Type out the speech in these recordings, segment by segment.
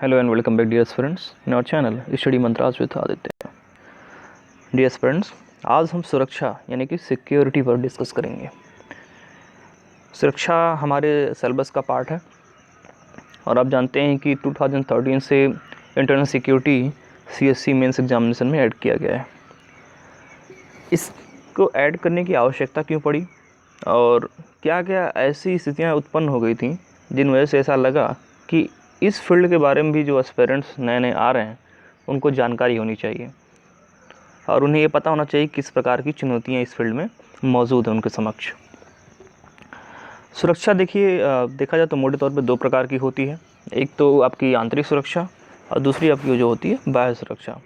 Hello and welcome back dear friends in our channel Study Mantras with Aditya. Dear friends, आज हम सुरक्षा यानी कि सिक्योरिटी पर डिस्कस करेंगे। सुरक्षा हमारे सिलेबस का पार्ट है और आप जानते हैं कि 2013 से internal security CSC mains examination में ऐड किया गया है। इसको ऐड करने की आवश्यकता क्यों पड़ी और क्या क्या ऐसी स्थितियाँ उत्पन्न हो गई थी जिन वजह से ऐसा लगा कि इस फील्ड के बारे में भी जो एस्पिरेंट्स नए नए आ रहे हैं उनको जानकारी होनी चाहिए और उन्हें ये पता होना चाहिए किस प्रकार की चुनौतियां इस फील्ड में मौजूद हैं उनके समक्ष। सुरक्षा देखा जाए तो मोटे तौर पे दो प्रकार की होती है। एक तो आपकी आंतरिक सुरक्षा और दूसरी आपकी जो होती है बाह्य सुरक्षा।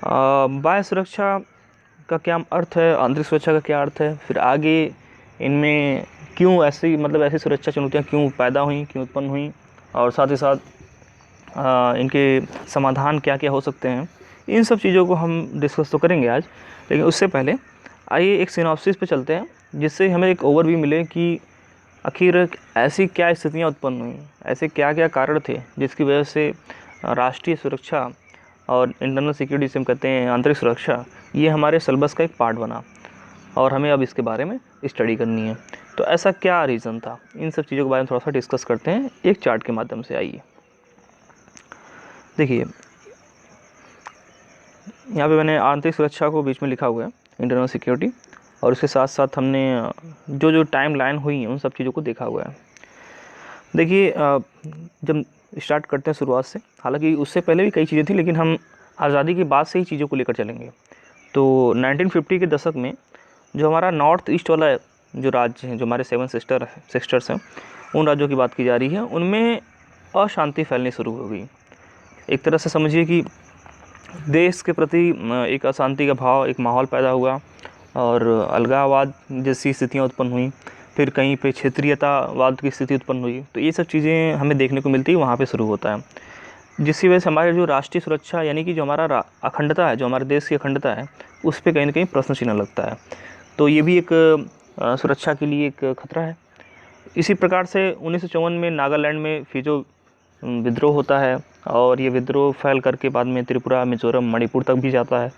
बाह्य सुरक्षा का क्या अर्थ है, आंतरिक सुरक्षा का क्या अर्थ है, फिर आगे इनमें क्यों ऐसी सुरक्षा चुनौतियाँ क्यों पैदा हुई, क्यों उत्पन्न हुई और साथ ही साथ इनके समाधान क्या क्या हो सकते हैं, इन सब चीज़ों को हम डिस्कस तो करेंगे आज। लेकिन उससे पहले आइए एक सिनॉप्सिस पे चलते हैं जिससे हमें एक ओवरव्यू मिले कि आखिर ऐसी क्या स्थितियाँ उत्पन्न हुई, ऐसे क्या क्या कारण थे जिसकी वजह से राष्ट्रीय सुरक्षा और इंटरनल सिक्योरिटी जिसे हम कहते हैं आंतरिक सुरक्षा, ये हमारे सिलेबस का एक पार्ट बना और हमें अब इसके बारे में स्टडी करनी है। तो ऐसा क्या रीज़न था, इन सब चीज़ों के बारे में थोड़ा सा डिस्कस करते हैं एक चार्ट के माध्यम से। आइए देखिए, यहाँ पे मैंने आंतरिक सुरक्षा को बीच में लिखा हुआ है इंटरनल सिक्योरिटी, और उसके साथ साथ हमने जो जो टाइम लाइन हुई हैं उन सब चीज़ों को देखा हुआ है। देखिए, जब स्टार्ट करते हैं शुरुआत से, हालांकि उससे पहले भी कई चीज़ें थी लेकिन हम आज़ादी के बाद से ही चीज़ों को लेकर चलेंगे। तो 1950 के दशक में जो हमारा नॉर्थ ईस्ट वाला जो राज्य हैं, जो हमारे 7 सिस्टर्स हैं, उन राज्यों की बात की जा रही है, उनमें अशांति फैलनी शुरू हो गई। एक तरह से समझिए कि देश के प्रति एक अशांति का भाव, एक माहौल पैदा हुआ और अलगाववाद जैसी स्थितियाँ उत्पन्न हुई। फिर कहीं पे क्षेत्रीयतावाद की स्थिति उत्पन्न हुई। तो ये सब चीज़ें हमें देखने को मिलती है, वहाँ पे शुरू होता है, जिसकी वजह से हमारे जो राष्ट्रीय सुरक्षा यानी कि जो हमारा अखंडता है, जो हमारे देश की अखंडता है, उस पर कहीं ना कहीं प्रश्न चिन्ह लगता है। तो ये भी एक सुरक्षा के लिए एक खतरा है। इसी प्रकार से 1954 में नागालैंड में फिजो विद्रोह होता है और ये विद्रोह फैल करके बाद में त्रिपुरा, मिजोरम, मणिपुर तक भी जाता है।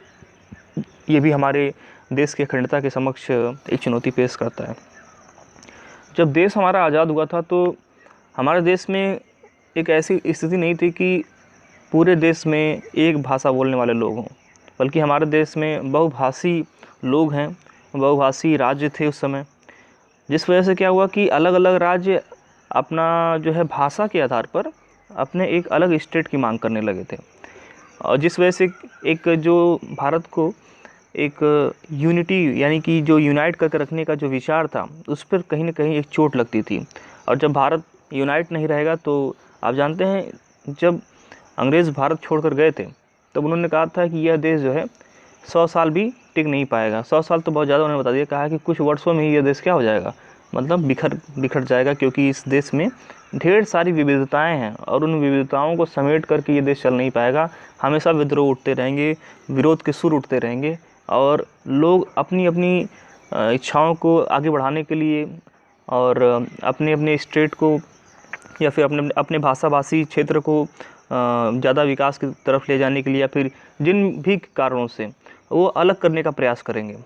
ये भी हमारे देश की अखंडता के समक्ष एक चुनौती पेश करता है। जब देश हमारा आज़ाद हुआ था तो हमारे देश में एक ऐसी स्थिति नहीं थी कि पूरे देश में एक भाषा बोलने वाले लोग हों, बल्कि हमारे देश में बहुभाषी लोग हैं, बहुभाषी राज्य थे उस समय, जिस वजह से क्या हुआ कि अलग अलग राज्य अपना जो है भाषा के आधार पर अपने एक अलग स्टेट की मांग करने लगे थे, और जिस वजह से एक जो भारत को एक यूनिटी यानी कि जो यूनाइट करके रखने का जो विचार था, उस पर कहीं ना कहीं एक चोट लगती थी। और जब भारत यूनाइट नहीं रहेगा तो आप जानते हैं, जब अंग्रेज़ भारत छोड़कर गए थे तब उन्होंने कहा था कि यह देश जो है 100 साल भी टिक नहीं पाएगा। 100 साल तो बहुत ज़्यादा, उन्होंने बता दिया, कहा कि कुछ वर्षों में ही यह देश क्या हो जाएगा, मतलब बिखर जाएगा, क्योंकि इस देश में ढेर सारी विविधताएं हैं और उन विविधताओं को समेट करके ये देश चल नहीं पाएगा। हमेशा विद्रोह उठते रहेंगे, विरोध के सुर उठते रहेंगे और लोग अपनी अपनी इच्छाओं को आगे बढ़ाने के लिए और अपने अपने स्टेट को या फिर अपने अपने भाषाभाषी क्षेत्र को ज़्यादा विकास की तरफ ले जाने के लिए या फिर जिन भी कारणों से वो अलग करने का प्रयास करेंगे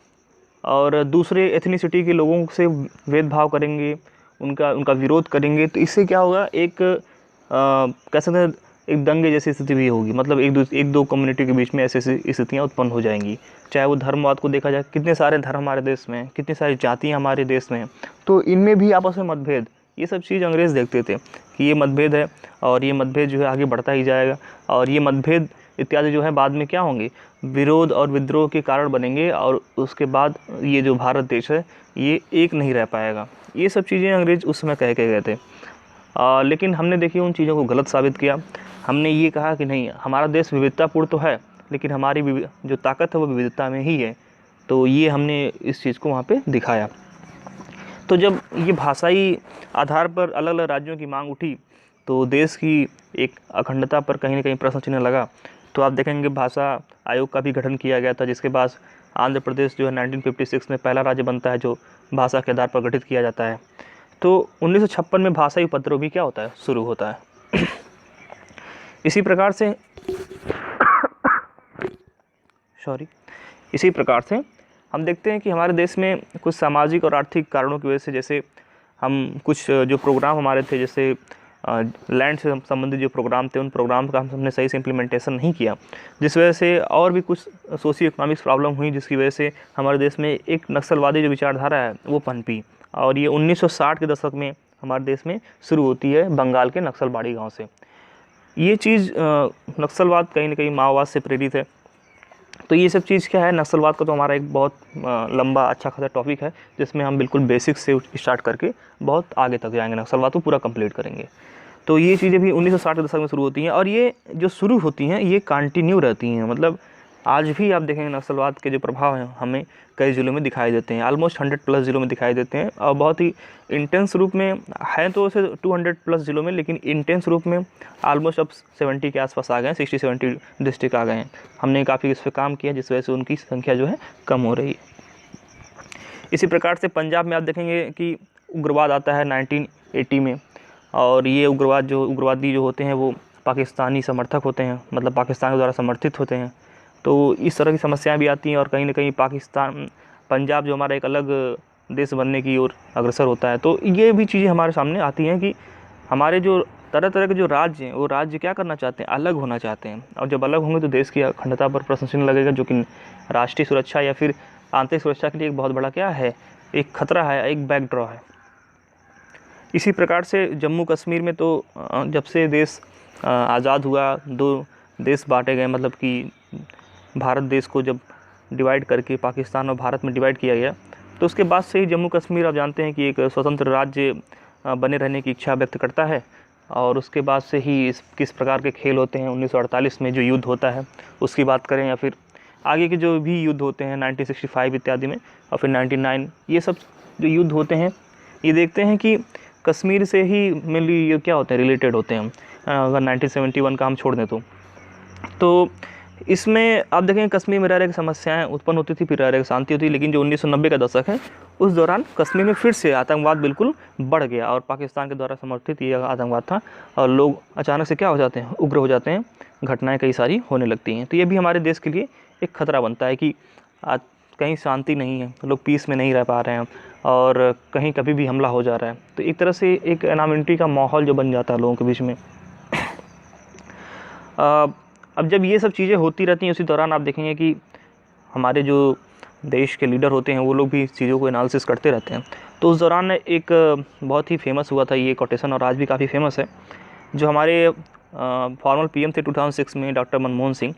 और दूसरे एथनिसिटी के लोगों से भेदभाव करेंगे, उनका विरोध करेंगे। तो इससे क्या होगा, एक कह सकते हैं एक दंगे जैसी स्थिति भी होगी, मतलब एक दो कम्युनिटी के बीच में ऐसी स्थितियाँ उत्पन्न हो जाएंगी। चाहे वो धर्मवाद को देखा जाए, कितने सारे धर्म हमारे देश में हैं, कितनी सारी जातियाँ हमारे देश में हैं, तो इनमें भी आपस में मतभेद, ये सब चीज़ अंग्रेज़ देखते थे कि ये मतभेद है और ये मतभेद जो है आगे बढ़ता ही जाएगा और ये मतभेद इत्यादि जो है बाद में क्या होंगे, विरोध और विद्रोह के कारण बनेंगे और उसके बाद ये जो भारत देश है ये एक नहीं रह पाएगा। ये सब चीज़ें अंग्रेज़ उस समय कह के गए थे, लेकिन हमने देखिए उन चीज़ों को गलत साबित किया। हमने ये कहा कि नहीं, हमारा देश विविधतापूर्ण तो है लेकिन हमारी जो ताकत है वो विविधता में ही है। तो ये हमने इस चीज़ को वहाँ पे दिखाया। तो जब ये भाषाई आधार पर अलग अलग राज्यों की मांग उठी तो देश की एक अखंडता पर कहीं ना कहीं प्रश्न चिन्ह लगा। तो आप देखेंगे भाषा आयोग का भी गठन किया गया था, जिसके बाद आंध्र प्रदेश जो है 1956 में पहला राज्य बनता है जो भाषा के आधार पर गठित किया जाता है। तो 1956 में भाषाई उपद्रव भी क्या होता है, शुरू होता है। इसी प्रकार से इसी प्रकार से हम देखते हैं कि हमारे देश में कुछ सामाजिक और आर्थिक कारणों की वजह से, जैसे हम कुछ जो प्रोग्राम हमारे थे, जैसे लैंड से संबंधित जो प्रोग्राम थे, उन प्रोग्राम का हमने सही से इम्प्लीमेंटेशन नहीं किया, जिस वजह से और भी कुछ सोशियो इकोनॉमिक्स प्रॉब्लम हुई, जिसकी वजह से हमारे देश में एक नक्सलवादी जो विचारधारा है वो पनपी। और ये 1960 के दशक में हमारे देश में शुरू होती है, बंगाल के नक्सलबाड़ी गाँव से। ये चीज़ नक्सलवाद कहीं ना कहीं माओवाद से प्रेरित है। तो ये सब चीज़ क्या है, नक्सलवाद का तो हमारा एक बहुत लंबा अच्छा खासा टॉपिक है, जिसमें हम बिल्कुल बेसिक से स्टार्ट करके बहुत आगे तक जाएंगे, नक्सलवाद को पूरा कंप्लीट करेंगे। तो ये चीज़ें भी 1960 के दशक में शुरू होती हैं, और ये जो शुरू होती हैं ये कंटिन्यू रहती हैं। मतलब आज भी आप देखेंगे नक्सलवाद के जो प्रभाव हैं हमें कई ज़िलों में दिखाई देते हैं, ऑलमोस्ट 100+ ज़िलों में दिखाई देते हैं, और बहुत ही इंटेंस रूप में है तो उसे 200+ ज़िलों में, लेकिन इंटेंस रूप में ऑलमोस्ट अब 70 के आसपास आ गए हैं, 60-70 डिस्ट्रिक्ट आ गए हैं। हमने काफ़ी इस पर काम किया, जिस वजह से उनकी संख्या जो है कम हो रही है। इसी प्रकार से पंजाब में आप देखेंगे कि उग्रवाद आता है 1980 में, और ये उग्रवादी जो होते हैं वो पाकिस्तानी समर्थक होते हैं, मतलब पाकिस्तान के द्वारा समर्थित होते हैं। तो इस तरह की समस्याएं भी आती हैं, और कहीं ना कहीं पंजाब जो हमारा एक अलग देश बनने की ओर अग्रसर होता है। तो ये भी चीज़ें हमारे सामने आती हैं कि हमारे जो तरह तरह के जो राज्य हैं, वो राज्य क्या करना चाहते हैं, अलग होना चाहते हैं, और जब अलग होंगे तो देश की अखंडता पर प्रश्न चिन्ह लगेगा, जो कि राष्ट्रीय सुरक्षा या फिर आंतरिक सुरक्षा के लिए एक बहुत बड़ा क्या है, एक खतरा है, एक बैकड्रॉ है। इसी प्रकार से जम्मू कश्मीर में तो जब से देश आज़ाद हुआ, 2 देश बांटे गए, मतलब कि भारत देश को जब डिवाइड करके पाकिस्तान और भारत में डिवाइड किया गया, तो उसके बाद से ही जम्मू कश्मीर आप जानते हैं कि एक स्वतंत्र राज्य बने रहने की इच्छा व्यक्त करता है। और उसके बाद से ही किस प्रकार के खेल होते हैं, 1948 में जो युद्ध होता है उसकी बात करें, या फिर आगे के जो भी युद्ध होते हैं 1965 इत्यादि में, और फिर 99, ये सब जो युद्ध होते हैं ये देखते हैं कि कश्मीर से ही मेनली ये क्या होते हैं, रिलेटेड होते हैं। अगर 1971 का हम छोड़ दें तो इसमें आप देखें कश्मीर में रह रहे समस्याएं उत्पन्न होती थी, फिर रह रहे शांति होती, लेकिन जो 1990 का दशक है उस दौरान कश्मीर में फिर से आतंकवाद बिल्कुल बढ़ गया, और पाकिस्तान के द्वारा समर्थित ये आतंकवाद था, और लोग अचानक से क्या हो जाते हैं, उग्र हो जाते हैं, घटनाएं कई सारी होने लगती हैं। तो ये भी हमारे देश के लिए एक खतरा बनता है कि आज कहीं शांति नहीं है, लोग पीस में नहीं रह पा रहे हैं, और कहीं कभी भी हमला हो जा रहा है। तो एक तरह से एक एनामिटी का माहौल जो बन जाता है लोगों के बीच में। अब जब ये सब चीज़ें होती रहती हैं, उसी दौरान आप देखेंगे कि हमारे जो देश के लीडर होते हैं वो लोग भी इस चीज़ों को एनालिसिस करते रहते हैं। तो उस दौरान एक बहुत ही फेमस हुआ था ये कोटेशन, और आज भी काफ़ी फेमस है, जो हमारे फॉर्मर पीएम थे 2006 में, डॉक्टर मनमोहन सिंह।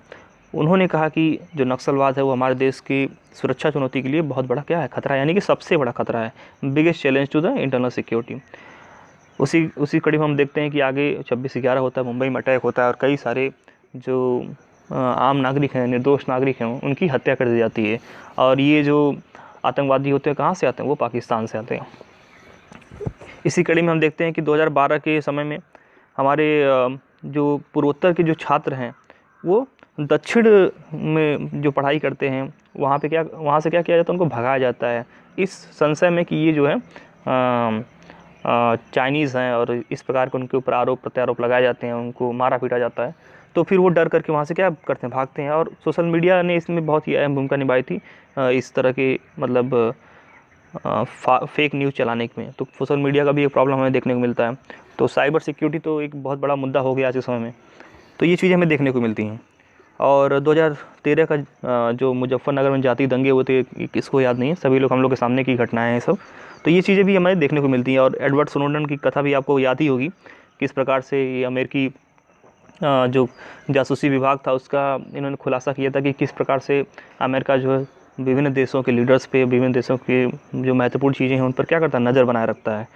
उन्होंने कहा कि जो नक्सलवाद है वो हमारे देश की सुरक्षा चुनौती के लिए बहुत बड़ा क्या है, खतरा है, यानी कि सबसे बड़ा खतरा है, biggest challenge to the internal security. उसी कड़ी में हम देखते हैं कि आगे 26/11 होता है, मुंबई में अटैक होता है, और कई सारे जो आम नागरिक हैं, निर्दोष नागरिक हैं, उनकी हत्या कर दी जाती है। और ये जो आतंकवादी होते हैं कहाँ से आते हैं, वो पाकिस्तान से आते हैं। इसी कड़ी में हम देखते हैं कि 2012 के समय में हमारे जो पूर्वोत्तर के जो छात्र हैं वो दक्षिण में जो पढ़ाई करते हैं वहाँ से क्या किया जाता है, उनको भगाया जाता है, इस संशय में कि ये जो है चाइनीज़ हैं, और इस प्रकार के उनके ऊपर आरोप प्रत्यारोप लगाए जाते हैं, उनको मारा पीटा जाता है। तो फिर वो डर करके वहाँ से क्या करते हैं, भागते हैं। और सोशल मीडिया ने इसमें बहुत ही अहम भूमिका निभाई थी इस तरह के मतलब फेक न्यूज़ चलाने में। तो सोशल मीडिया का भी एक प्रॉब्लम हमें देखने को मिलता है। तो साइबर सिक्योरिटी तो एक बहुत बड़ा मुद्दा हो गया आज के समय में, तो ये चीज़ें हमें देखने को मिलती हैं। और 2013 का जो मुजफ्फरनगर में जातीय दंगे हुए थे, किसको याद नहीं है, सभी लोग हम लोग के सामने की घटनाएं हैं सब। तो ये चीज़ें भी हमें देखने को मिलती हैं। और एडवर्ड स्नोडन की कथा भी आपको याद ही होगी, किस प्रकार से ये अमेरिकी जो जासूसी विभाग था उसका इन्होंने खुलासा किया था कि किस प्रकार से अमेरिका जो है विभिन्न देशों के लीडर्स पे, विभिन्न देशों के जो महत्वपूर्ण चीज़ें हैं उन पर क्या करता है, नज़र बनाए रखता है।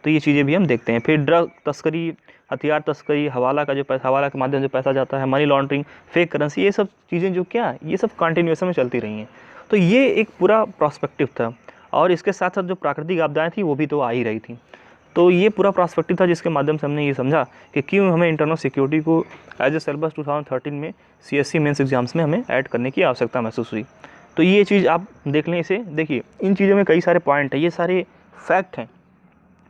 तो ये चीज़ें भी हम देखते हैं। फिर ड्रग तस्करी, हथियार तस्करी, हवाला के माध्यम से पैसा जाता है, मनी लॉन्ड्रिंग, फेक करेंसी, ये सब चीज़ें जो क्या ये सब कंटिन्यूएशन में चलती रही हैं। तो ये एक पूरा प्रॉस्पेक्टिव था। और इसके साथ साथ जो प्राकृतिक आपदाएँ थी वो भी तो आ ही रही थी। तो ये पूरा प्रॉस्पेक्टिव था जिसके माध्यम से हमने ये समझा कि क्यों हमें इंटरनल सिक्योरिटी को एज ए सिलेबस 2013 में CSC मेंस एग्जाम्स में हमें ऐड करने की आवश्यकता महसूस हुई। तो ये चीज़ आप देख लें, इसे देखिए, इन चीज़ों में कई सारे पॉइंट हैं, ये सारे फैक्ट हैं,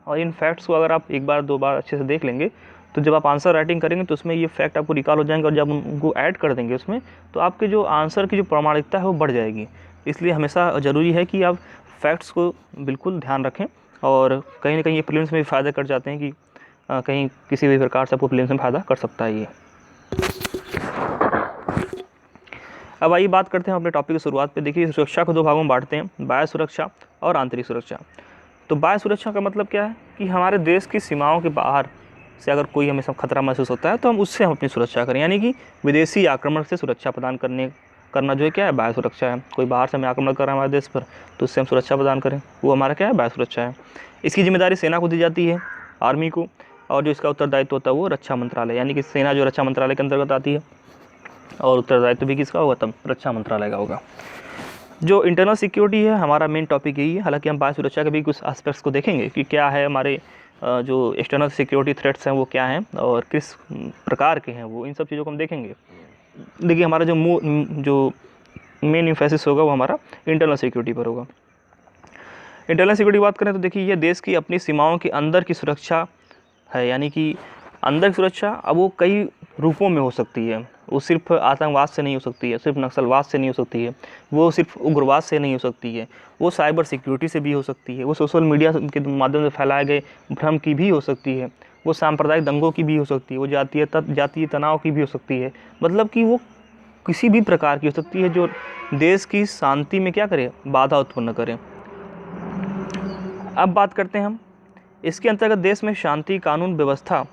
और इन फैक्ट्स को अगर आप एक बार दो बार अच्छे से देख लेंगे तो जब आप आंसर राइटिंग करेंगे तो उसमें ये फैक्ट आपको रिकॉल हो जाएंगे, और जब उनको ऐड कर देंगे उसमें तो आपके जो आंसर की जो प्रामाणिकता है वो बढ़ जाएगी। इसलिए हमेशा ज़रूरी है कि आप फैक्ट्स को बिल्कुल ध्यान रखें, और कहीं ना कहीं ये प्रीलिम्स में भी फ़ायदा कर जाते हैं कि कहीं किसी भी प्रकार से आपको प्रीलिम्स में फ़ायदा कर सकता है ये। अब आइए बात करते हैं अपने टॉपिक की शुरुआत पे। देखिए, सुरक्षा को दो भागों में बांटते हैं, बाह्य सुरक्षा और आंतरिक सुरक्षा। तो बाह्य सुरक्षा का मतलब क्या है कि हमारे देश की सीमाओं के बाहर से अगर कोई हमें सब खतरा महसूस होता है तो हम उससे अपनी सुरक्षा करें, यानी कि विदेशी आक्रमण से सुरक्षा प्रदान करना जो है क्या है, बाह्य सुरक्षा है। कोई बाहर से हमें आक्रमण कर रहा है हमारे देश पर तो उससे हम सुरक्षा प्रदान करें, वो हमारा क्या है, बाह्य सुरक्षा है। इसकी जिम्मेदारी सेना को दी जाती है, आर्मी को, और जो इसका उत्तरदायित्व होता है वो रक्षा मंत्रालय, यानी कि सेना जो रक्षा मंत्रालय के अंतर्गत आती है, और उत्तरदायित्व भी किसका होगा, तब रक्षा मंत्रालय का होगा। जो इंटरनल सिक्योरिटी है हमारा मेन टॉपिक यही है। हालांकि हम बाह्य सुरक्षा के भी कुछ एस्पेक्ट्स को देखेंगे कि क्या है हमारे जो एक्सटर्नल सिक्योरिटी थ्रेट्स हैं वो क्या हैं और किस प्रकार के हैं वो, इन सब चीज़ों को हम देखेंगे। देखिए, हमारा जो मेन इम्फेसिस होगा वो हमारा इंटरनल सिक्योरिटी पर होगा। इंटरनल सिक्योरिटी की बात करें तो देखिए, ये देश की अपनी सीमाओं के अंदर की सुरक्षा है, यानी कि अंदर की सुरक्षा अब वो कई रूपों में हो सकती है। वो सिर्फ आतंकवाद से नहीं हो सकती है, सिर्फ नक्सलवाद से नहीं हो सकती है, वो सिर्फ उग्रवाद से नहीं हो सकती है, वो साइबर सिक्योरिटी से भी हो सकती है, वो सोशल मीडिया के माध्यम से फैलाए गए भ्रम की भी हो सकती है, वो सांप्रदायिक दंगों की भी हो सकती है, वो जातीय तनाव की भी हो सकती है। मतलब कि वो किसी भी प्रकार की हो सकती है जो देश की शांति में क्या करे, बाधा उत्पन्न करे। अब बात करते हैं हम इसके अंतर्गत देश में शांति, कानून व्यवस्था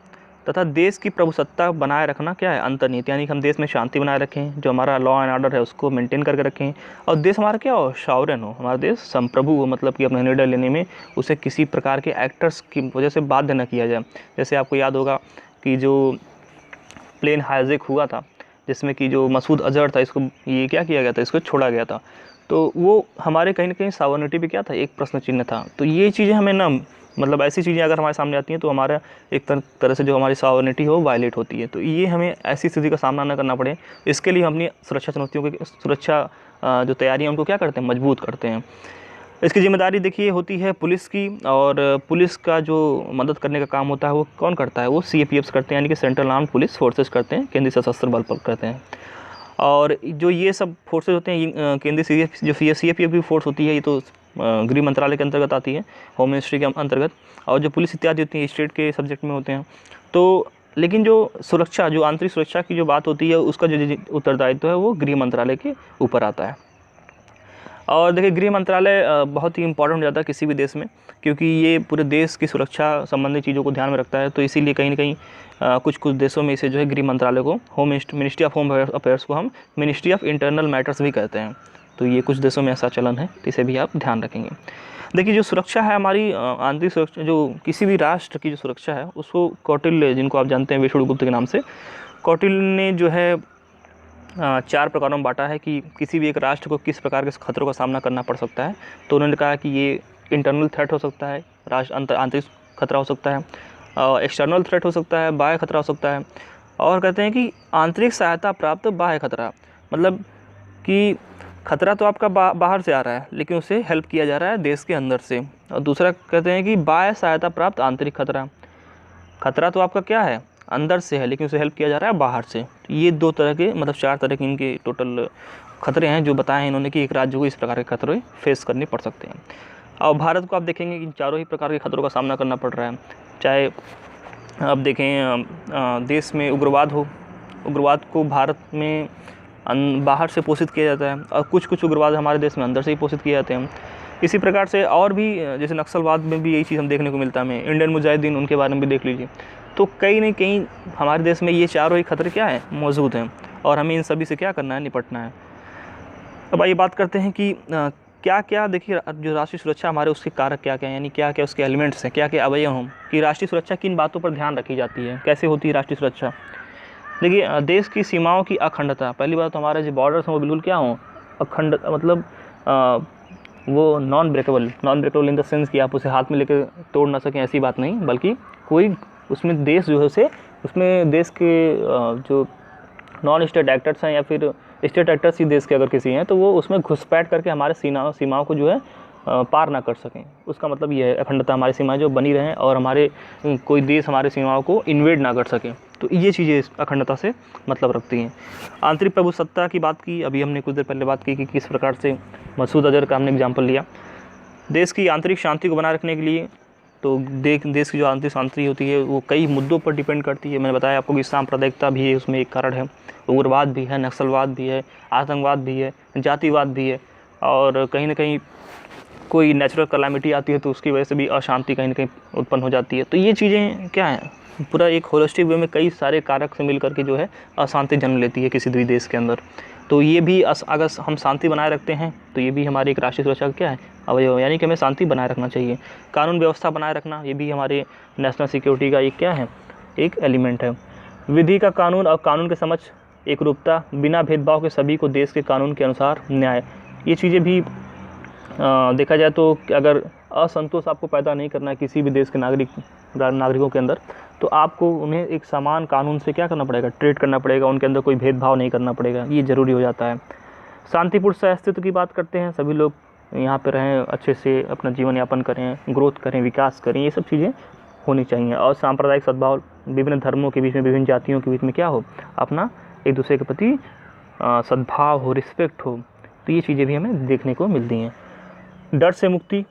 तथा देश की प्रभुसत्ता बनाए रखना क्या है, अंतर्निहित, यानी कि हम देश में शांति बनाए रखें, जो हमारा लॉ एंड ऑर्डर है उसको मेंटेन करके रखें, और देश हमारा क्या हो, सॉवरेन हो, हमारा देश संप्रभु हो, मतलब कि अपने निर्णय लेने में उसे किसी प्रकार के एक्टर्स की वजह से बाध्य न किया जाए। जैसे आपको याद होगा कि जो प्लेन हाईजैक हुआ था जिसमें कि जो मसूद अजहर था, इसको ये क्या किया गया था, इसको छोड़ा गया था, तो वो हमारे कहीं ना कहीं सॉवरेनिटी पे क्या था, एक प्रश्न चिन्ह था। तो ये चीज़ें हमें ना, मतलब ऐसी चीज़ें अगर हमारे सामने आती हैं तो हमारा एक तरह से जो हमारी सॉवरेनिटी हो वायलेट होती है। तो ये हमें ऐसी स्थिति का सामना न करना पड़े, इसके लिए हम अपनी सुरक्षा चुनौतियों की सुरक्षा जो तैयारी है उनको क्या करते हैं, मजबूत करते हैं। इसकी जिम्मेदारी देखिए होती है पुलिस की, और पुलिस का जो मदद करने का काम होता है वो कौन करता है, वो CAPFs करते हैं, यानी कि सेंट्रल आर्म्ड पुलिस फोर्सेस करते हैं, केंद्रीय सशस्त्र बल करते हैं। और जो ये सब फोर्सेज होते हैं, केंद्रीय जो CAPF की फोर्स होती है, ये तो गृह मंत्रालय के अंतर्गत आती है, होम मिनिस्ट्री के अंतर्गत, और जो पुलिस इत्यादि होती है स्टेट के सब्जेक्ट में होते हैं। तो लेकिन जो सुरक्षा, जो आंतरिक सुरक्षा की जो बात होती है उसका जो उत्तरदायित्व है वो गृह मंत्रालय के ऊपर आता है। और देखिए, गृह मंत्रालय बहुत ही इंपॉर्टेंट हो जाता है किसी भी देश में, क्योंकि ये पूरे देश की सुरक्षा संबंधी चीज़ों को ध्यान में रखता है। तो इसीलिए कहीं ना कहीं कुछ देशों में इसे जो है गृह मंत्रालय को, मिनिस्ट्री ऑफ होम अफेयर्स को हम मिनिस्ट्री ऑफ इंटरनल मैटर्स भी कहते हैं। तो ये कुछ देशों में ऐसा चलन है, तो इसे भी आप ध्यान रखेंगे। देखिए, जो सुरक्षा है हमारी आंतरिक सुरक्षा, जो किसी भी राष्ट्र की जो सुरक्षा है उसको कौटिल्य, जिनको आप जानते हैं विष्णुगुप्त के नाम से, कौटिल्य ने जो है 4 प्रकारों में बांटा है कि किसी भी एक राष्ट्र को किस प्रकार के खतरों का सामना करना पड़ सकता है। तो उन्होंने कहा कि ये इंटरनल थ्रेट हो सकता है, आंतरिक खतरा हो सकता है, एक्सटर्नल थ्रेट हो सकता है, बाह्य खतरा हो सकता है, और कहते हैं कि आंतरिक सहायता प्राप्त बाह्य खतरा, मतलब कि खतरा तो आपका बाहर से आ रहा है लेकिन उसे हेल्प किया जा रहा है देश के अंदर से। और दूसरा कहते हैं कि बाह्य सहायता प्राप्त आंतरिक खतरा, खतरा तो आपका क्या है, अंदर से है, लेकिन उसे हेल्प किया जा रहा है बाहर से। तो ये 2 तरह के, मतलब 4 तरह के इनके टोटल खतरे हैं जो बताए हैं इन्होंने कि एक राज्य को इस प्रकार के खतरे फेस करने पड़ सकते हैं। और भारत को आप देखेंगे कि चारों ही प्रकार के खतरों का सामना करना पड़ रहा है। चाहे आप देखें देश में उग्रवाद हो, उग्रवाद को भारत में बाहर से पोषित किया जाता है, और कुछ उग्रवाद हमारे देश में अंदर से ही पोषित किए जाते हैं। इसी प्रकार से और भी, जैसे नक्सलवाद में भी यही चीज़ हम देखने को मिलता है हमें, इंडियन मुजाहिदीन, उनके बारे में भी देख लीजिए। तो कहीं ना कहीं हमारे देश में ये चारों ही खतरे क्या हैं, मौजूद हैं, और हमें इन सभी से क्या करना है, निपटना है। अब आइए बात करते हैं कि क्या क्या, देखिए जो राष्ट्रीय सुरक्षा हमारे, उसके कारक क्या क्या हैं, यानी क्या क्या उसके एलिमेंट्स हैं, क्या क्या अवयव हैं कि राष्ट्रीय सुरक्षा किन बातों पर ध्यान रखी जाती है, कैसे होती है राष्ट्रीय सुरक्षा। देखिए, देश की सीमाओं की अखंडता, पहली बात तो हमारे जो बॉर्डर्स हैं वो बिल्कुल क्या हों, अखंड, मतलब वो non breakable in the sense कि आप उसे हाथ में लेकर तोड़ ना सकें, ऐसी बात नहीं, बल्कि कोई उसमें देश जो है उसे, उसमें देश के जो नॉन स्टेट एक्टर्स हैं या फिर स्टेट एक्टर्स ही देश के अगर किसी हैं तो वो उसमें घुसपैठ करके हमारे सीमाओं को जो है पार ना कर सकें। उसका मतलब ये है अखंडता, हमारी सीमाएं जो बनी रहें और हमारे कोई देश हमारे सीमाओं को इन्वेड ना कर सके। तो ये चीज़ें अखंडता से मतलब रखती हैं। आंतरिक प्रभुसत्ता की बात की, अभी हमने कुछ देर पहले बात की कि किस प्रकार से मसूद अजहर का हमने एग्जाम्पल लिया। देश की आंतरिक शांति को बनाए रखने के लिए तो देश की जो आंतरिक शांति होती है वो कई मुद्दों पर डिपेंड करती है। मैंने बताया आपको कि सांप्रदायिकता भी है, उसमें एक कारण है, उग्रवाद भी है, नक्सलवाद भी है, आतंकवाद भी है, जातिवाद भी है, और कहीं ना कहीं कोई नेचुरल कैलामिटी आती है तो उसकी वजह से भी अशांति कहीं ना कहीं उत्पन्न हो जाती है। तो ये चीज़ें क्या हैं, पूरा एक होलिस्टिक वे में कई सारे कारक से मिल करके जो है अशांति जन्म लेती है किसी भी देश के अंदर। तो ये भी अगर हम शांति बनाए रखते हैं तो ये भी हमारी एक राष्ट्रीय सुरक्षा का क्या है, अवयव, यानी कि हमें शांति बनाए रखना चाहिए। कानून व्यवस्था बनाए रखना ये भी हमारे नेशनल सिक्योरिटी का एक क्या है, एक एलिमेंट है। विधि का कानून और कानून के समझ, एकरूपता, बिना भेदभाव के सभी को देश के कानून के अनुसार न्याय, ये चीज़ें भी देखा जाए तो अगर असंतोष आपको पैदा नहीं करना है किसी भी देश के नागरिकों के अंदर, तो आपको उन्हें एक समान कानून से क्या करना पड़ेगा, ट्रीट करना पड़ेगा, उनके अंदर कोई भेदभाव नहीं करना पड़ेगा, ये ज़रूरी हो जाता है। शांतिपूर्ण सहअस्तित्व की बात करते हैं, सभी लोग यहाँ पे रहें, अच्छे से अपना जीवन यापन करें, ग्रोथ करें, विकास करें, ये सब चीज़ें होनी चाहिए। और सांप्रदायिक सद्भाव, विभिन्न धर्मों के बीच में, विभिन्न जातियों के बीच में क्या हो, अपना एक दूसरे के प्रति सद्भाव हो, रिस्पेक्ट हो। तो ये चीज़ें भी हमें देखने को मिलती हैं। डर से मुक्ति,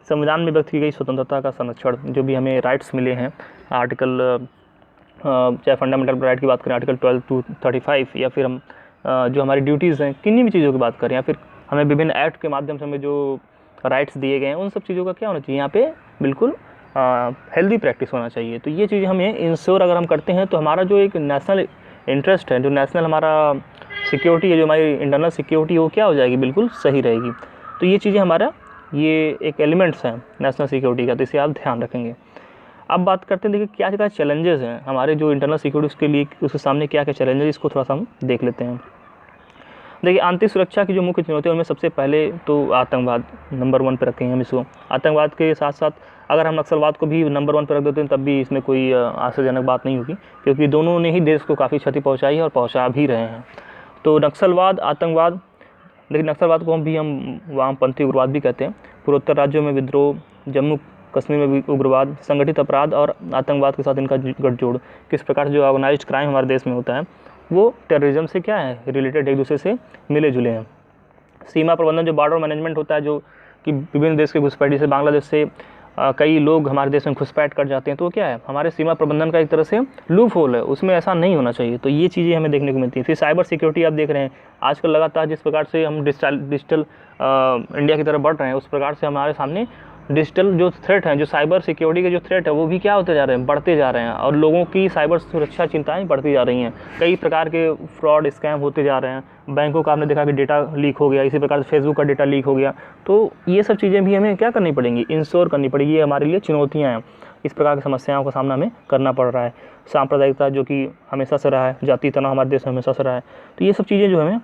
संविधान में व्यक्त की गई स्वतंत्रता का संरक्षण, जो भी हमें राइट्स मिले हैं, आर्टिकल चाहे फंडामेंटल राइट की बात करें आर्टिकल 12 to 35, या फिर हम जो हमारी ड्यूटीज़ हैं किन्हीं भी चीज़ों की बात करें, या फिर हमें विभिन्न एक्ट के माध्यम से हमें जो राइट्स दिए गए हैं, उन सब चीज़ों का क्या होना चाहिए, यहाँ पे बिल्कुल हेल्दी प्रैक्टिस होना चाहिए। तो ये चीज़ें हमें इंश्योर अगर हम करते हैं तो हमारा जो एक नेशनल इंटरेस्ट है, जो नेशनल हमारा सिक्योरिटी है, जो हमारी इंटरनल सिक्योरिटी है, वो क्या हो जाएगी, बिल्कुल सही रहेगी। तो ये चीज़ें हमारा ये एक एलिमेंट्स हैं नेशनल सिक्योरिटी का, तो इसे आप ध्यान रखेंगे। अब बात करते हैं, देखिए क्या क्या चैलेंजेस हैं हमारे जो इंटरनल सिक्योरिटी के लिए, उसके सामने क्या क्या चैलेंजेस, इसको थोड़ा सा हम देख लेते हैं। देखिए आंतरिक सुरक्षा की जो मुख्य चुनौती है उनमें सबसे पहले तो आतंकवाद नंबर 1 पे रखेंगे हम इसको। आतंकवाद के साथ साथ अगर हम नक्सलवाद को भी नंबर 1 पर रख देते हैं तब भी इसमें कोई आश्चर्यजनक बात नहीं होगी, क्योंकि दोनों ने ही देश को काफ़ी क्षति पहुँचाई है और पहुँचा भी रहे हैं। तो नक्सलवाद, आतंकवाद, लेकिन नक्सलवाद को हम वामपंथी उग्रवाद भी कहते हैं। पूर्वोत्तर राज्यों में विद्रोह, जम्मू कश्मीर में भी उग्रवाद, संगठित अपराध और आतंकवाद के साथ इनका गठजोड़, किस प्रकार जो ऑर्गेनाइज्ड क्राइम हमारे देश में होता है वो टेररिज्म से क्या है, रिलेटेड, एक दूसरे से मिले जुले हैं। सीमा प्रबंधन, जो बॉर्डर मैनेजमेंट होता है, जो कि विभिन्न देश के घुसपैठ, जैसे बांग्लादेश से कई लोग हमारे देश में घुसपैठ कर जाते हैं, तो क्या है, हमारे सीमा प्रबंधन का एक तरह से लूप होल है, उसमें ऐसा नहीं होना चाहिए। तो ये चीज़ें हमें देखने को मिलती हैं। फिर साइबर सिक्योरिटी आप देख रहे हैं आजकल लगातार जिस प्रकार से हम डिजिटल इंडिया की तरफ बढ़ रहे हैं, उस प्रकार से हमारे सामने डिजिटल जो थ्रेट हैं, जो साइबर सिक्योरिटी के जो थ्रेट है, वो भी क्या होते जा रहे हैं, बढ़ते जा रहे हैं, और लोगों की साइबर सुरक्षा चिंताएं बढ़ती जा रही हैं। कई प्रकार के फ्रॉड, स्कैम होते जा रहे हैं। बैंकों का आपने देखा कि डेटा लीक हो गया, इसी प्रकार से फेसबुक का डेटा लीक हो गया। तो ये सब चीज़ें भी हमें क्या करनी पड़ेंगी, इंश्योर करनी पड़ेगी। ये हमारे लिए चुनौतियाँ हैं, इस प्रकार की समस्याओं का सामना हमें करना पड़ रहा है। सांप्रदायिकता जो कि हमेशा से रहा है, जाति तनाव हमारे देश में हमेशा से रहा है, तो ये सब चीज़ें जो हमें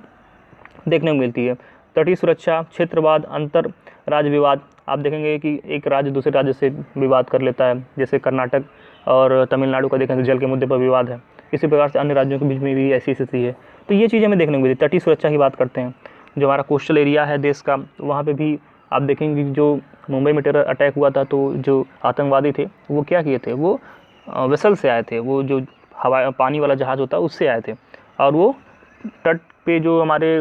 देखने को मिलती है। तटीय सुरक्षा, क्षेत्रवाद, अंतर राज्य विवाद, आप देखेंगे कि एक राज्य दूसरे राज्य से विवाद कर लेता है, जैसे कर्नाटक और तमिलनाडु का देखें तो जल के मुद्दे पर विवाद है। इसी प्रकार से अन्य राज्यों के बीच में भी ऐसी स्थिति है। तो ये चीज़ें हमें देखने को मिलती है। तटीय सुरक्षा की बात करते हैं, जो हमारा कोस्टल एरिया है देश का, वहाँ पे भी आप देखेंगे जो मुंबई में टेरर अटैक हुआ था, तो जो आतंकवादी थे वो क्या किए थे, वो वेसल से आए थे, वो जो हवा पानी वाला जहाज़ होता है उससे आए थे, और वो तट पे जो हमारे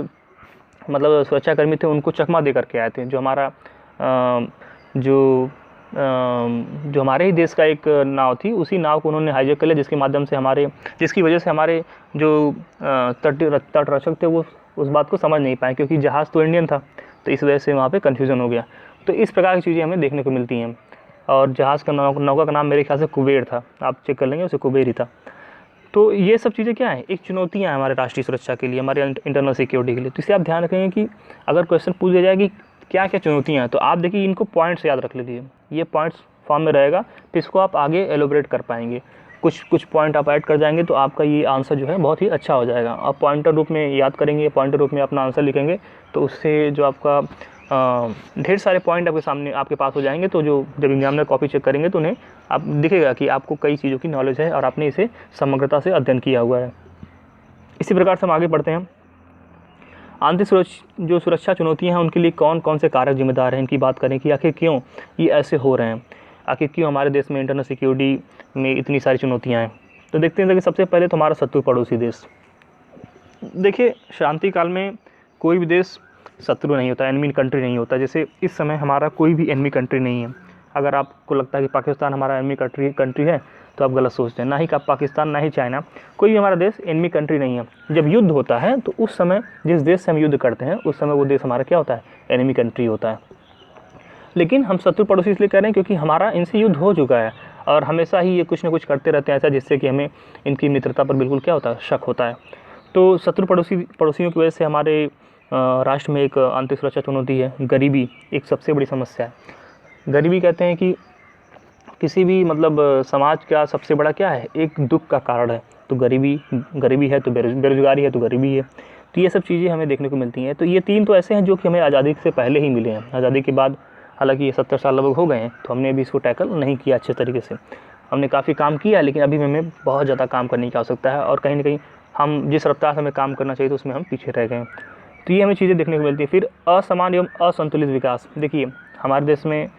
मतलब सुरक्षाकर्मी थे उनको चकमा दे करके आए थे। जो हमारा जो हमारे ही देश का एक नाव थी, उसी नाव को उन्होंने हाईजैक कर लिया, जिसकी वजह से हमारे जो तट रक्षक थे वो उस बात को समझ नहीं पाए, क्योंकि जहाज़ तो इंडियन था, तो इस वजह से वहाँ पे कन्फ्यूज़न हो गया। तो इस प्रकार की चीज़ें हमें देखने को मिलती हैं। और जहाज़ का नौका का नाम मेरे ख्याल से कुबेर था, आप चेक कर लेंगे, उसे कुबेर ही था। तो ये सब चीज़ें क्या हैं, एक चुनौतियाँ हैं हमारे राष्ट्रीय सुरक्षा के लिए, हमारे इंटरनल सिक्योरिटी के लिए। तो इसे आप ध्यान रखेंगे कि अगर क्वेश्चन पूछ दिया जाए कि क्या क्या चुनौतियाँ हैं, तो आप देखिए इनको पॉइंट्स याद रख लीजिए, ये पॉइंट्स फॉर्म में रहेगा, फिर इसको आप आगे एलोबरेट कर पाएंगे। कुछ पॉइंट आप ऐड कर जाएंगे तो आपका ये आंसर जो है बहुत ही अच्छा हो जाएगा। आप पॉइंटर रूप में याद करेंगे, पॉइंटर रूप में अपना आंसर लिखेंगे, तो उससे जो आपका ढेर सारे पॉइंट आपके सामने आपके पास हो जाएंगे। तो जो जब एग्जामिनर कॉपी चेक करेंगे तो उन्हें आप दिखेगा कि आपको कई चीज़ों की नॉलेज है और आपने इसे समग्रता से अध्ययन किया हुआ है। इसी प्रकार से हम आगे बढ़ते हैं। जो सुरक्षा चुनौतियाँ हैं उनके लिए कौन कौन से कारक जिम्मेदार हैं, इनकी बात करें कि आखिर क्यों ये ऐसे हो रहे हैं, आखिर क्यों हमारे देश में इंटरनल सिक्योरिटी में इतनी सारी चुनौतियाँ हैं। तो देखते हैं कि सबसे पहले तो हमारा शत्रु पड़ोसी देश। देखिए, शांति काल में कोई भी देश शत्रु नहीं होता, एनिमी कंट्री नहीं होता। जैसे इस समय हमारा कोई भी एनिमी कंट्री नहीं है। अगर आपको लगता है कि पाकिस्तान हमारा एनिमी कंट्री है तो आप गलत सोचते हैं। ना ही पाकिस्तान, ना ही चाइना, कोई भी हमारा देश एनिमी कंट्री नहीं है। जब युद्ध होता है तो उस समय जिस देश से हम युद्ध करते हैं उस समय वो देश हमारा क्या होता है, एनिमी कंट्री होता है। लेकिन हम शत्रु पड़ोसी इसलिए कह रहे हैं क्योंकि हमारा इनसे युद्ध हो चुका है और हमेशा ही ये कुछ ना कुछ करते रहते हैं ऐसा, जिससे कि हमें इनकी मित्रता पर बिल्कुल क्या होता है, शक होता है। तो शत्रु पड़ोसियों की वजह से हमारे राष्ट्र में एक आंतरिक सुरक्षा चुनौती है। गरीबी एक सबसे बड़ी समस्या है। गरीबी कहते हैं कि किसी भी मतलब समाज का सबसे बड़ा क्या है, एक दुख का कारण है। तो गरीबी है तो बेरोजगारी है तो गरीबी है। तो ये सब चीज़ें हमें देखने को मिलती हैं। तो ये तीन तो ऐसे हैं जो कि हमें आज़ादी से पहले ही मिले हैं। आज़ादी के बाद हालांकि ये 70 साल लगभग हो गए हैं तो हमने अभी इसको टैकल नहीं किया अच्छे तरीके से। हमने काफ़ी काम किया लेकिन अभी हमें बहुत ज़्यादा काम करने की आवश्यकता है और कहीं ना कहीं हम जिस रफ्तार से हमें काम करना चाहिए तो उसमें हम पीछे रह गए हैं। तो ये हमें चीज़ें देखने को मिलती है। फिर असमान एवं असंतुलित विकास। देखिए, हमारे देश में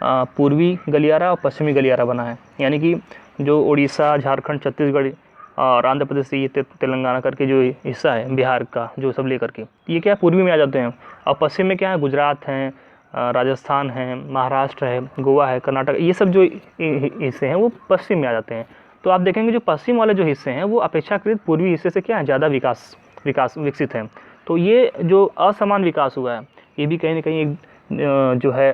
पूर्वी गलियारा और पश्चिमी गलियारा बना है, यानी कि जो उड़ीसा, झारखंड, छत्तीसगढ़ और आंध्र प्रदेश से ये तेलंगाना करके जो हिस्सा है बिहार का, जो सब लेकर के ये क्या पूर्वी में आ जाते हैं। और पश्चिम में क्या है, गुजरात है, राजस्थान है, महाराष्ट्र है, गोवा है, कर्नाटक, ये सब जो हिस्से हैं वो पश्चिम में आ जाते हैं। तो आप देखेंगे जो पश्चिम वाले जो हिस्से हैं वो अपेक्षाकृत पूर्वी हिस्से से क्या है, ज़्यादा विकसित हैं। तो ये जो असमान विकास हुआ है ये भी कहीं ना कहीं जो है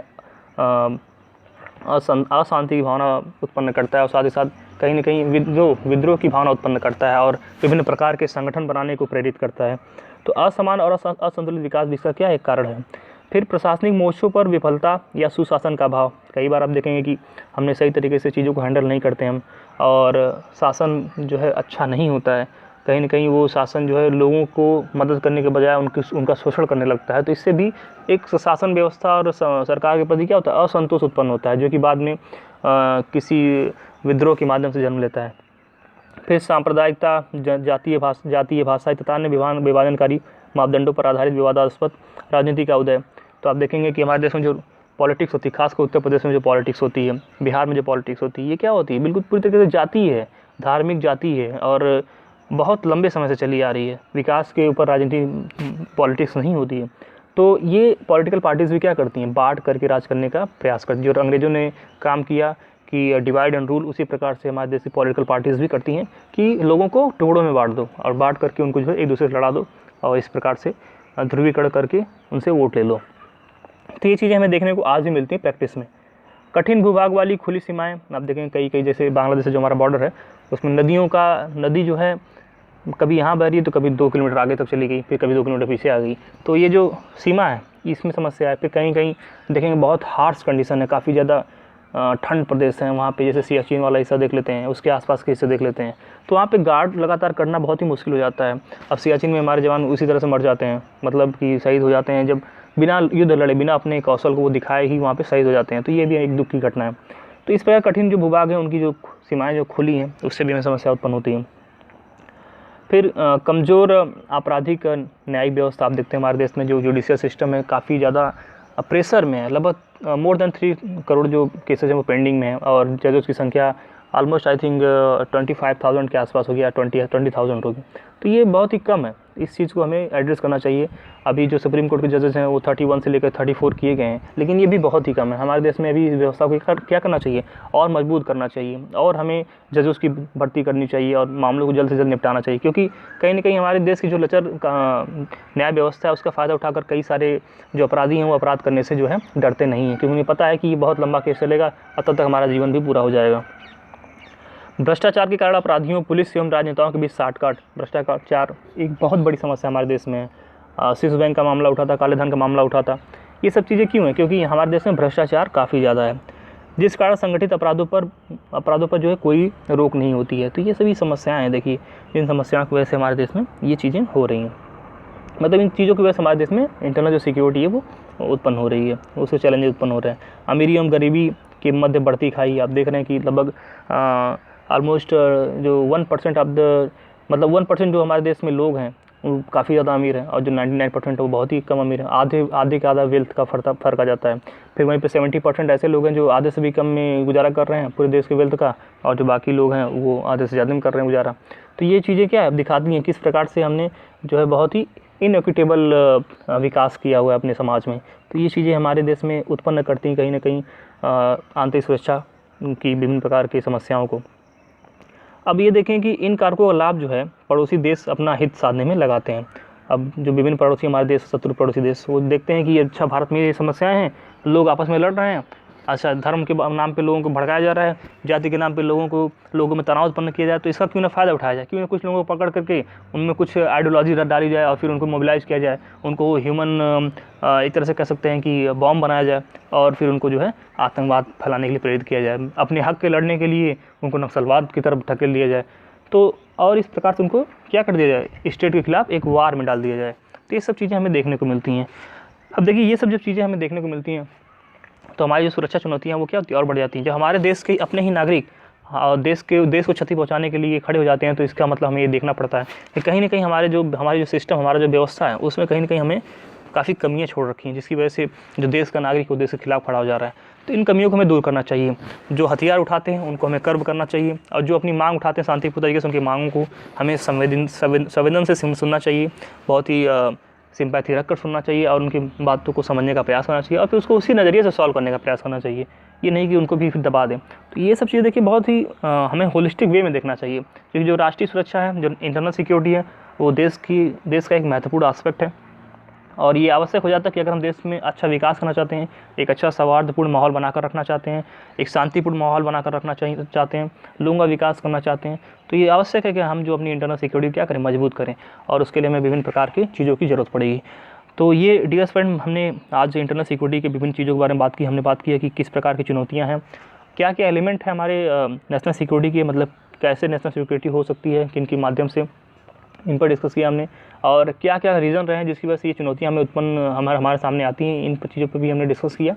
अशांति की भावना उत्पन्न करता है और साथ ही साथ कहीं ना कहीं विद्रोह की भावना उत्पन्न करता है और विभिन्न प्रकार के संगठन बनाने को प्रेरित करता है। तो असमान और असंतुलित विकास भी इसका क्या एक कारण है। फिर प्रशासनिक मोर्चों पर विफलता या सुशासन का अभाव। कई बार आप देखेंगे कि हमने सही तरीके से चीज़ों को हैंडल नहीं करते हम और शासन जो है अच्छा नहीं होता है। कहीं ना कहीं वो शासन जो है लोगों को मदद करने के बजाय उनका शोषण करने लगता है। तो इससे भी एक शासन व्यवस्था और सरकार के प्रति क्या होता है, असंतोष उत्पन्न होता है, जो कि बाद में किसी विद्रोह के माध्यम से जन्म लेता है। फिर सांप्रदायिकता, जातीय भाषा तथा अन्य विभाजनकारी मापदंडों पर आधारित विवादास्पद राजनीति का उदय। तो आप देखेंगे कि हमारे देश में जो पॉलिटिक्स होती है, खासकर उत्तर प्रदेश में जो पॉलिटिक्स होती है, बिहार में जो पॉलिटिक्स होती है, ये क्या होती है, बिल्कुल पूरी तरीके से जाती है, धार्मिक जाती है और बहुत लंबे समय से चली आ रही है। विकास के ऊपर राजनीति पॉलिटिक्स नहीं होती है। तो ये पॉलिटिकल पार्टीज़ भी क्या करती हैं, बांट करके राज करने का प्रयास करती हैं। जो अंग्रेज़ों ने काम किया कि डिवाइड एंड रूल, उसी प्रकार से हमारे देश की पॉलिटिकल पार्टीज़ भी करती हैं कि लोगों को टुकड़ों में बांट दो और बांट करके उनको जो है एक दूसरे से लड़ा दो और इस प्रकार से ध्रुवीकरण करके उनसे वोट ले लो। तो ये चीज़ें हमें देखने को आज भी मिलती हैं प्रैक्टिस में। कठिन भूभाग वाली खुली सीमाएं, आप देखेंगे कई जैसे बांग्लादेश से जो हमारा बॉर्डर है उसमें नदी जो है कभी यहाँ बह रही है तो कभी 2 किलोमीटर आगे तक चली गई, फिर कभी 2 किलोमीटर पीछे आ गई। तो ये जो सीमा है इसमें समस्या है। फिर कहीं कहीं देखेंगे बहुत हार्श कंडीशन है, काफ़ी ज़्यादा ठंड प्रदेश है वहाँ पे, जैसे सियाचिन वाला हिस्सा देख लेते हैं, उसके आसपास के हिस्से देख लेते हैं। तो वहाँ पे गार्ड लगातार करना बहुत ही मुश्किल हो जाता है। अब सियाचिन में हमारे जवान उसी तरह से मर जाते हैं, मतलब कि शहीद हो जाते हैं, जब बिना युद्ध लड़े, बिना अपने कौशल को वो दिखाए ही वहाँ पे शहीद हो जाते हैं। तो ये भी एक दुख की घटना है। तो इस प्रकार कठिन जो भूभाग है उनकी जो सीमाएँ जो खुली हैं उससे भी हमें समस्या उत्पन्न होती है। फिर कमज़ोर आपराधिक न्यायिक व्यवस्था। आप देखते हैं हमारे देश में जो जुडिशियल सिस्टम है काफ़ी ज़्यादा प्रेशर में है। लगभग मोर देन 3 करोड़ जो केसेस हैं वो पेंडिंग में है और जजेस की संख्या ऑलमोस्ट आई थिंक 25,000 के आसपास होगी या 20,000 होगी। तो ये बहुत ही कम है। इस चीज़ को हमें एड्रेस करना चाहिए। अभी जो सुप्रीम कोर्ट के जजेस हैं वो 31 से लेकर 34 किए गए हैं, लेकिन ये भी बहुत ही कम है। हमारे देश में अभी इस व्यवस्था को क्या करना चाहिए, और मजबूत करना चाहिए और हमें जजेस की भर्ती करनी चाहिए और मामलों को जल्द से जल्द निपटाना चाहिए। क्योंकि कहीं ना कहीं हमारे देश की जो लचर न्याय व्यवस्था है उसका फ़ायदा उठाकर कई सारे जो अपराधी हैं वो अपराध करने से जो है डरते नहीं हैं, क्योंकि उन्हें पता है कि ये बहुत लंबा केस चलेगा और तब तक हमारा जीवन भी पूरा हो जाएगा। भ्रष्टाचार के कारण अपराधियों, पुलिस एवं राजनेताओं के बीच साठगांठ। भ्रष्टाचार एक बहुत बड़ी समस्या हमारे देश में है। स्विस बैंक का मामला उठा था, काले धन का मामला उठा था। ये सब चीज़ें क्यों हैं? क्योंकि हमारे देश में भ्रष्टाचार काफ़ी ज़्यादा है, जिस कारण संगठित अपराधों पर जो है कोई रोक नहीं होती है। तो ये सभी समस्याएं हैं, देखिए जिन समस्याओं की वजह से हमारे देश में ये चीज़ें हो रही हैं। मतलब इन चीज़ों की वजह से हमारे देश में इंटरनल जो सिक्योरिटी है वो उत्पन्न हो रही है, उसके चैलेंजेस उत्पन्न हो रहे हैं। अमीरी एवं गरीबी के मध्य बढ़ती खाई। आप देख रहे हैं कि लगभग ऑलमोस्ट जो 1% 1% जो हमारे देश में लोग हैं काफ़ी ज़्यादा अमीर है, और जो 99% है वो बहुत ही कम अमीर है। आधे का आधा वेल्थ का फ़र्क आ जाता है। फिर वहीं पे 70% ऐसे लोग हैं जो आधे से भी कम में गुजारा कर रहे हैं पूरे देश के वेल्थ का, और जो बाकी लोग हैं वो आधे से ज़्यादा में कर रहे हैं गुजारा। तो ये चीज़ें क्या है, दिखाती हैं किस प्रकार से हमने जो है बहुत ही इनइक्विटेबल विकास किया हुआ है अपने समाज में। तो ये चीज़ें हमारे देश में उत्पन्न करती हैं कहीं ना कहीं आंतरिक सुरक्षा की विभिन्न प्रकार की समस्याओं को। अब ये देखें कि इन कारकों का लाभ जो है पड़ोसी देश अपना हित साधने में लगाते हैं। अब जो विभिन्न पड़ोसी हमारे देश, शत्रु पड़ोसी देश, वो देखते हैं कि अच्छा भारत में ये समस्याएं हैं, लोग आपस में लड़ रहे हैं, अच्छा धर्म के नाम पे लोगों को भड़काया जा रहा है, जाति के नाम पे लोगों में तनाव उत्पन्न किया जाए, तो इसका क्यों ना फ़ायदा उठाया जाए, क्यों ना कुछ लोगों को पकड़ करके उनमें कुछ आइडियोलॉजी डाली जाए और फिर उनको मोबिलाइज़ किया जाए, उनको ह्यूमन एक तरह से कह सकते हैं कि बॉम्ब बनाया जाए और फिर उनको जो है आतंकवाद फैलाने के लिए प्रेरित किया जाए, अपने हक़ के लड़ने के लिए उनको नक्सलवाद की तरफ धकेल दिया जाए। तो और इस प्रकार से उनको क्या कर दिया जाए, स्टेट के खिलाफ एक वार में डाल दिया जाए। तो ये सब चीज़ें हमें देखने को मिलती हैं। अब देखिए ये सब जब चीज़ें हमें देखने को मिलती हैं तो हमारी जो सुरक्षा चुनौतियाँ वो क्या होती है, और बढ़ जाती हैं। जब हमारे देश के अपने ही नागरिक देश को क्षति पहुंचाने के लिए खड़े हो जाते हैं, तो इसका मतलब हमें ये देखना पड़ता है कि कहीं ना कहीं हमारी जो सिस्टम, हमारा जो व्यवस्था है, उसमें कहीं ना कहीं हमें काफ़ी कमियां छोड़ रखी हैं, जिसकी वजह से जो देश का नागरिक वो देश के खिलाफ खड़ा हो जा रहा है। तो इन कमियों को हमें दूर करना चाहिए। जो हथियार उठाते हैं उनको हमें कर्ब करना चाहिए, और जो अपनी मांग उठाते हैं शांतिपूर्ण तरीके से, उनकी मांगों को हमें संवेदन से सुनना चाहिए, बहुत ही सिंपैथी रख कर सुनना चाहिए, और उनकी बातों को समझने का प्रयास करना चाहिए, और फिर उसको उसी नज़रिए से सॉल्व करने का प्रयास करना चाहिए। ये नहीं कि उनको भी फिर दबा दें। तो ये सब चीज़ें देखिए बहुत ही हमें होलिस्टिक वे में देखना चाहिए, क्योंकि जो राष्ट्रीय सुरक्षा है, जो इंटरनल सिक्योरिटी है, वो देश का एक महत्वपूर्ण एस्पेक्ट है। और ये आवश्यक हो जाता है कि अगर हम देश में अच्छा विकास करना चाहते हैं, एक अच्छा सौहार्दपूर्ण माहौल बनाकर रखना चाहते हैं, एक शांतिपूर्ण माहौल बनाकर रखना चाहते हैं, लोगों का विकास करना चाहते हैं, तो ये आवश्यक है कि हम जो अपनी इंटरनल सिक्योरिटी क्या करें, मजबूत करें, और उसके लिए हमें विभिन्न प्रकार की चीज़ों की ज़रूरत पड़ेगी। तो ये डियर फ्रेंड, हमने आज इंटरनल सिक्योरिटी के विभिन्न चीज़ों के बारे में बात की। हमने बात की है कि किस प्रकार की चुनौतियाँ हैं, क्या क्या एलिमेंट है हमारे नेशनल सिक्योरिटी के, मतलब कैसे नेशनल सिक्योरिटी हो सकती है, किन के माध्यम से, इन पर डिस्कस किया हमने, और क्या क्या रीज़न रहे हैं जिसकी वजह से ये चुनौतियाँ हमें उत्पन्न हमारे सामने आती हैं, इन चीज़ों पर भी हमने डिस्कस किया।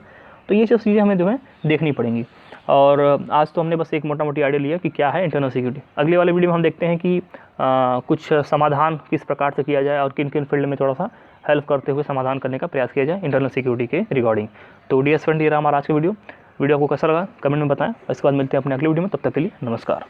तो ये सब चीज़ें हमें जो है देखनी पड़ेंगी। और आज तो हमने बस एक मोटा मोटी आइडिया लिया कि क्या है इंटरनल सिक्योरिटी। अगले वाले वीडियो में हम देखते हैं कि कुछ समाधान किस प्रकार से किया जाए, और किन किन फील्ड में थोड़ा सा हेल्प करते हुए समाधान करने का प्रयास किया जाए इंटरनल सिक्योरिटी के रिगार्डिंग। तो डियर फ्रेंड, ये रहा हमारा आज का वीडियो। वीडियो आपको कैसा लगा कमेंट में बताएं। इसके बाद मिलते हैं अपने अगले वीडियो में, तब तक के लिए नमस्कार।